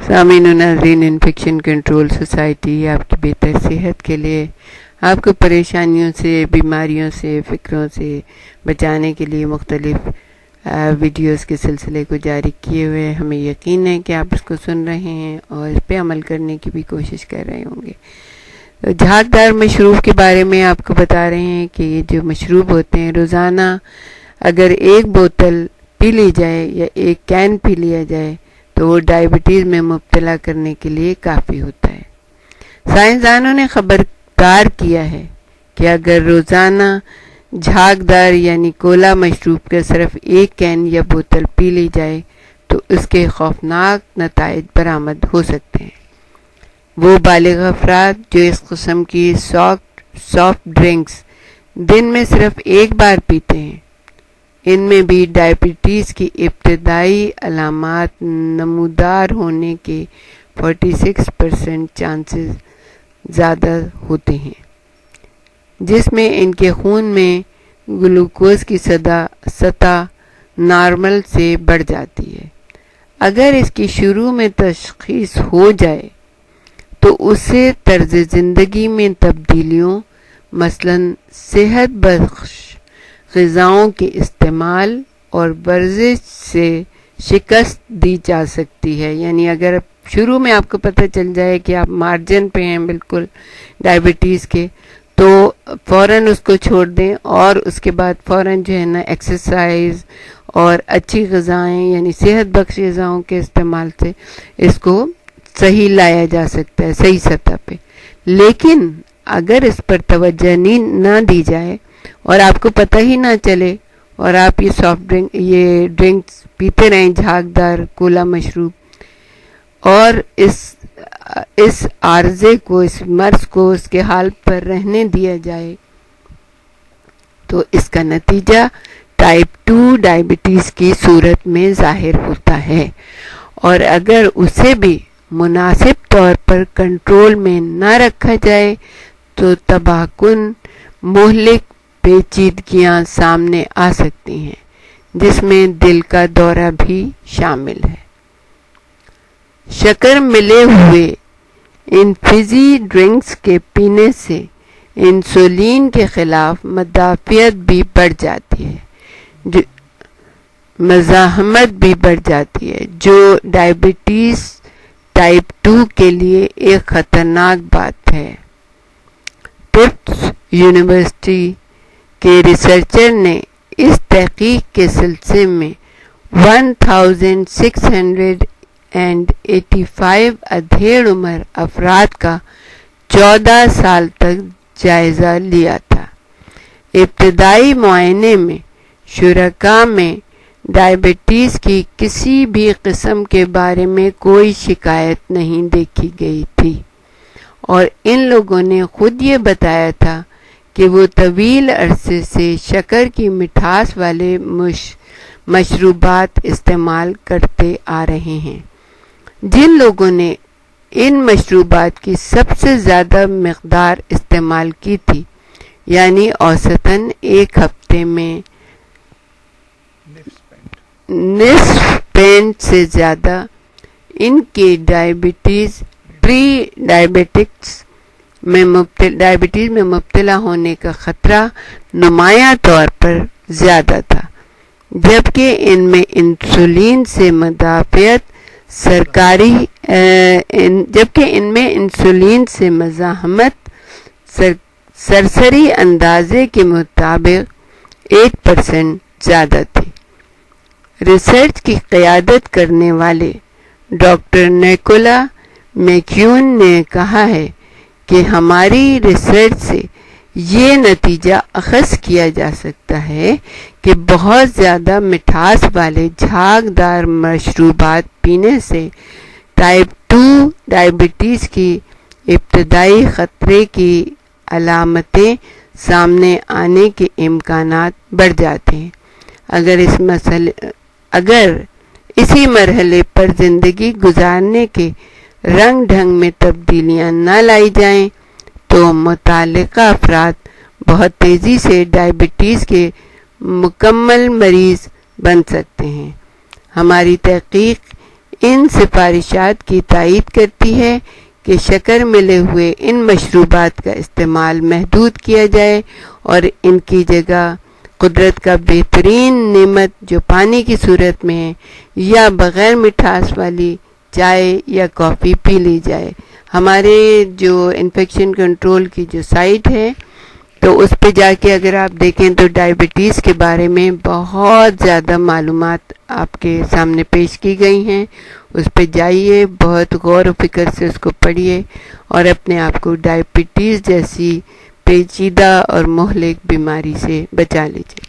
سامعین و ناظرین، انفیکشن کنٹرول سوسائٹی آپ کی بہتر صحت کے لیے آپ کو پریشانیوں سے، بیماریوں سے، فکروں سے بچانے کے لیے مختلف ویڈیوز کے سلسلے کو جاری کیے ہوئے، ہمیں یقین ہے کہ آپ اس کو سن رہے ہیں اور اس پہ عمل کرنے کی بھی کوشش کر رہے ہوں گے۔ جھاگدار مشروب کے بارے میں آپ کو بتا رہے ہیں کہ یہ جو مشروب ہوتے ہیں، روزانہ اگر ایک بوتل پی لی جائے یا ایک کین پی لیا جائے تو وہ ڈائبٹیز میں مبتلا کرنے کے لیے کافی ہوتا ہے۔ سائنسدانوں نے خبردار کیا ہے کہ اگر روزانہ جھاگدار یعنی کولا مشروب کا صرف ایک کین یا بوتل پی لی جائے تو اس کے خوفناک نتائج برآمد ہو سکتے ہیں۔ وہ بالغ افراد جو اس قسم کی سافٹ ڈرنکس دن میں صرف ایک بار پیتے ہیں، ان میں بھی ڈائبٹیز کی ابتدائی علامات نمودار ہونے کے 46% چانسز زیادہ ہوتے ہیں، جس میں ان کے خون میں گلوکوز کی سطح نارمل سے بڑھ جاتی ہے۔ اگر اس کی شروع میں تشخیص ہو جائے تو اسے طرز زندگی میں تبدیلیوں، مثلاً صحت بخش غذاؤں کے استعمال اور ورزش سے شکست دی جا سکتی ہے۔ یعنی اگر شروع میں آپ کو پتہ چل جائے کہ آپ مارجن پہ ہیں بالکل ڈائبٹیز کے، تو فوراً اس کو چھوڑ دیں اور اس کے بعد فوراً جو ہے نا ایکسرسائز اور اچھی غذائیں یعنی صحت بخش غذاؤں کے استعمال سے اس کو صحیح لایا جا سکتا ہے، صحیح سطح پہ۔ لیکن اگر اس پر توجہ نہ دی جائے اور آپ کو پتہ ہی نہ چلے اور آپ یہ ڈرنکس پیتے رہیں، جھاگدار کولا مشروب، اور اس عارضے کو، اس مرض کو اس کے حال پر رہنے دیا جائے تو اس کا نتیجہ ٹائپ 2 ڈائبٹیز کی صورت میں ظاہر ہوتا ہے، اور اگر اسے بھی مناسب طور پر کنٹرول میں نہ رکھا جائے تو تباہ کن مہلک پیچیدگیاں سامنے آ سکتی ہیں، جس میں دل کا دورہ بھی شامل ہے۔ شکر ملے ہوئے ان فزی ڈرنکس کے پینے سے انسولین کے خلاف مدافعت بھی بڑھ جاتی ہے، مزاحمت بھی بڑھ جاتی ہے، جو ڈائبٹیز ٹائپ 2 کے لیے ایک خطرناک بات ہے۔ ٹفٹس یونیورسٹی کے ریسرچر نے اس تحقیق کے سلسلے میں 1685 ادھیڑ عمر افراد کا 14 سال تک جائزہ لیا تھا۔ ابتدائی معائنے میں شرکاء میں ڈائبٹیز کی کسی بھی قسم کے بارے میں کوئی شکایت نہیں دیکھی گئی تھی، اور ان لوگوں نے خود یہ بتایا تھا کہ وہ طویل عرصے سے شکر کی مٹھاس والے مشروبات استعمال کرتے آ رہے ہیں۔ جن لوگوں نے ان مشروبات کی سب سے زیادہ مقدار استعمال کی تھی، یعنی اوسطاً ایک ہفتے میں نصف پینٹ سے زیادہ، ان کے ڈائبٹیز میں مبتلا ہونے کا خطرہ نمایاں طور پر زیادہ تھا، جبکہ ان میں انسولین سے مزاحمت سرسری اندازے کے مطابق 8% زیادہ تھی۔ ریسرچ کی قیادت کرنے والے ڈاکٹر نیکولا میکیون نے کہا ہے کہ ہماری ریسرچ سے یہ نتیجہ اخذ کیا جا سکتا ہے کہ بہت زیادہ مٹھاس والے جھاگدار مشروبات پینے سے ٹائپ 2 ڈائبٹیز کی ابتدائی خطرے کی علامتیں سامنے آنے کے امکانات بڑھ جاتے ہیں۔ اگر اسی مرحلے پر زندگی گزارنے کے رنگ ڈھنگ میں تبدیلیاں نہ لائی جائیں تو متعلقہ افراد بہت تیزی سے ڈائبٹیز کے مکمل مریض بن سکتے ہیں۔ ہماری تحقیق ان سفارشات کی تائید کرتی ہے کہ شکر ملے ہوئے ان مشروبات کا استعمال محدود کیا جائے اور ان کی جگہ قدرت کا بہترین نعمت جو پانی کی صورت میں ہے یا بغیر مٹھاس والی چائے یا کافی پی لی جائے۔ ہمارے جو انفیکشن کنٹرول کی جو سائٹ ہے تو اس پہ جا کے اگر آپ دیکھیں تو ڈائبٹیز کے بارے میں بہت زیادہ معلومات آپ کے سامنے پیش کی گئی ہیں۔ اس پہ جائیے، بہت غور و فکر سے اس کو پڑھیے اور اپنے آپ کو ڈائبٹیز جیسی پیچیدہ اور مہلک بیماری سے بچا لیجیے۔